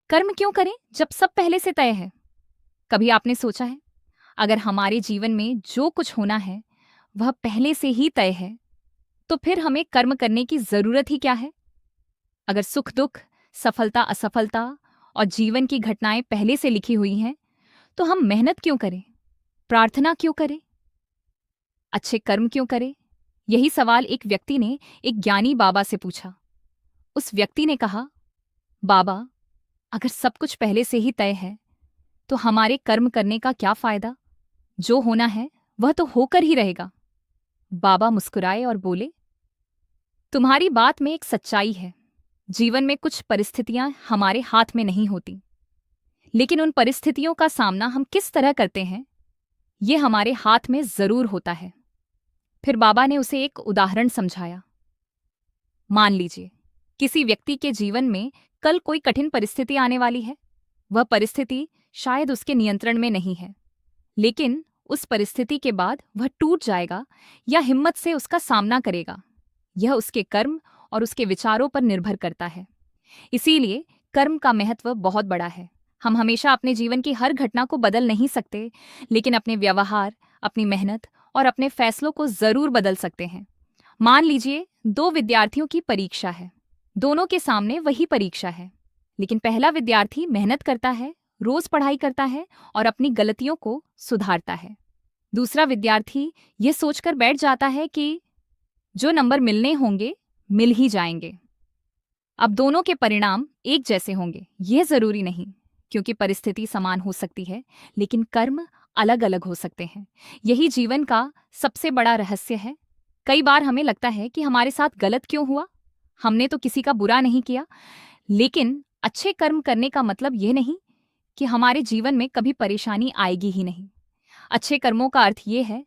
कर्म क्यों करें जब सब पहले से तय है? कभी आपने सोचा है, अगर हमारे जीवन में जो कुछ होना है वह पहले से ही तय है, तो फिर हमें कर्म करने की जरूरत ही क्या है? अगर सुख दुख, सफलता असफलता और जीवन की घटनाएं पहले से लिखी हुई हैं, तो हम मेहनत क्यों करें? प्रार्थना क्यों करें? अच्छे कर्म क्यों करें? यही सवाल एक व्यक्ति ने एक ज्ञानी बाबा से पूछा। उस व्यक्ति ने कहा, बाबा, अगर सब कुछ पहले से ही तय है तो हमारे कर्म करने का क्या फायदा? जो होना है वह तो होकर ही रहेगा। बाबा मुस्कुराए और बोले, तुम्हारी बात में एक सच्चाई है। जीवन में कुछ परिस्थितियां हमारे हाथ में नहीं होती, लेकिन उन परिस्थितियों का सामना हम किस तरह करते हैं ये हमारे हाथ में जरूर होता है। फिर बाबा ने उसे एक उदाहरण समझाया। मान लीजिए, किसी व्यक्ति के जीवन में कल कोई कठिन परिस्थिति आने वाली है। वह परिस्थिति शायद उसके नियंत्रण में नहीं है, लेकिन उस परिस्थिति के बाद वह टूट जाएगा या हिम्मत से उसका सामना करेगा। यह उसके कर्म और उसके विचारों पर निर्भर करता है। इसीलिए कर्म का महत्व बहुत बड़ा है। हम हमेशा अपने जीवन की हर घटना को बदल नहीं सकते, लेकिन अपने व्यवहार, अपनी मेहनत और अपने फैसलों को जरूर बदल सकते हैं। मान लीजिए, दो विद्यार्थियों की परीक्षा है। दोनों के सामने वही परीक्षा है, लेकिन पहला विद्यार्थी मेहनत करता है, रोज पढ़ाई करता है और अपनी गलतियों को सुधारता है। दूसरा विद्यार्थी यह सोचकर बैठ जाता है कि जो नंबर मिलने होंगे मिल ही जाएंगे। अब दोनों के परिणाम एक जैसे होंगे यह जरूरी नहीं, क्योंकि परिस्थिति समान हो सकती है, लेकिन कर्म अलग अलग हो सकते हैं। यही जीवन का सबसे बड़ा रहस्य है। कई बार हमें लगता है कि हमारे साथ गलत क्यों हुआ, हमने तो किसी का बुरा नहीं किया। लेकिन अच्छे कर्म करने का मतलब यह नहीं कि हमारे जीवन में कभी परेशानी आएगी ही नहीं। अच्छे कर्मों का अर्थ यह है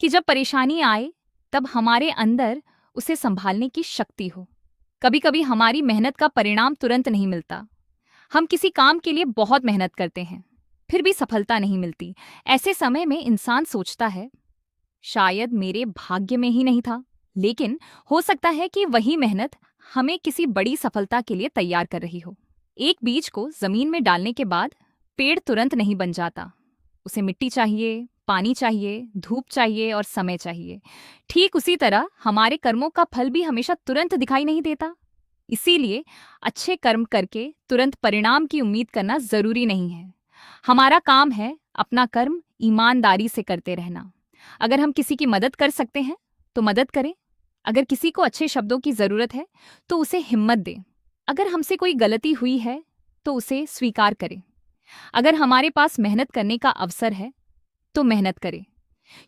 कि जब परेशानी आए तब हमारे अंदर उसे संभालने की शक्ति हो। कभी कभी हमारी मेहनत का परिणाम तुरंत नहीं मिलता। हम किसी काम के लिए बहुत मेहनत करते हैं, फिर भी सफलता नहीं मिलती। ऐसे समय में इंसान सोचता है, शायद मेरे भाग्य में ही नहीं था। लेकिन हो सकता है कि वही मेहनत हमें किसी बड़ी सफलता के लिए तैयार कर रही हो। एक बीज को जमीन में डालने के बाद पेड़ तुरंत नहीं बन जाता। उसे मिट्टी चाहिए, पानी चाहिए, धूप चाहिए और समय चाहिए। ठीक उसी तरह हमारे कर्मों का फल भी हमेशा तुरंत दिखाई नहीं देता। इसीलिए अच्छे कर्म करके तुरंत परिणाम की उम्मीद करना जरूरी नहीं है। हमारा काम है अपना कर्म ईमानदारी से करते रहना। अगर हम किसी की मदद कर सकते हैं तो मदद करें। अगर किसी को अच्छे शब्दों की जरूरत है तो उसे हिम्मत दें। अगर हमसे कोई गलती हुई है तो उसे स्वीकार करें। अगर हमारे पास मेहनत करने का अवसर है तो मेहनत करें,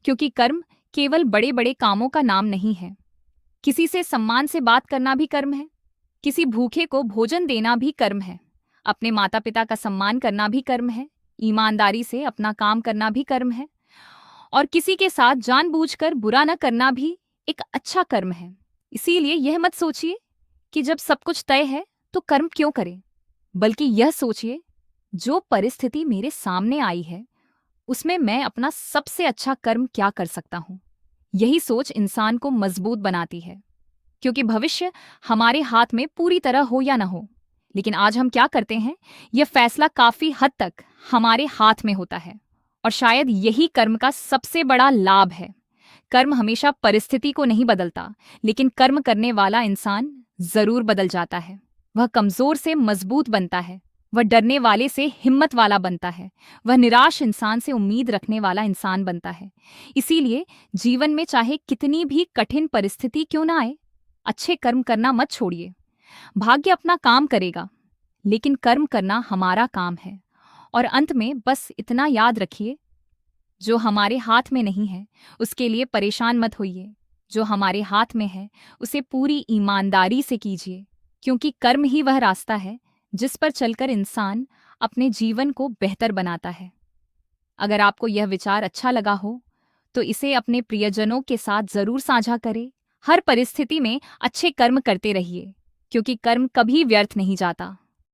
क्योंकि कर्म केवल बड़े बड़े कामों का नाम नहीं है। किसी से सम्मान से बात करना भी कर्म है। किसी भूखे को भोजन देना भी कर्म है। अपने माता पिता का सम्मान करना भी कर्म है। ईमानदारी से अपना काम करना भी कर्म है। और किसी के साथ जानबूझकर बुरा न करना भी एक अच्छा कर्म है। इसीलिए यह मत सोचिए कि जब सब कुछ तय है तो कर्म क्यों करें, बल्कि यह सोचिए, जो परिस्थिति मेरे सामने आई है उसमें मैं अपना सबसे अच्छा कर्म क्या कर सकता हूं। यही सोच इंसान को मजबूत बनाती है, क्योंकि भविष्य हमारे हाथ में पूरी तरह हो या न हो, लेकिन आज हम क्या करते हैं यह फैसला काफी हद तक हमारे हाथ में होता है। और शायद यही कर्म का सबसे बड़ा लाभ है। कर्म हमेशा परिस्थिति को नहीं बदलता, लेकिन कर्म करने वाला इंसान जरूर बदल जाता है। वह कमजोर से मजबूत बनता है, वह डरने वाले से हिम्मत वाला बनता है, वह निराश इंसान से उम्मीद रखने वाला इंसान बनता है। इसीलिए जीवन में चाहे कितनी भी कठिन परिस्थिति क्यों ना आए, अच्छे कर्म करना मत छोड़िए। भाग्य अपना काम करेगा, लेकिन कर्म करना हमारा काम है। और अंत में बस इतना याद रखिए, जो हमारे हाथ में नहीं है उसके लिए परेशान मत होइए। जो हमारे हाथ में है उसे पूरी ईमानदारी से कीजिए, क्योंकि कर्म ही वह रास्ता है जिस पर चलकर इंसान अपने जीवन को बेहतर बनाता है। अगर आपको यह विचार अच्छा लगा हो तो इसे अपने प्रियजनों के साथ जरूर साझा करें। हर परिस्थिति में अच्छे कर्म करते रहिए, क्योंकि कर्म कभी व्यर्थ नहीं जाता।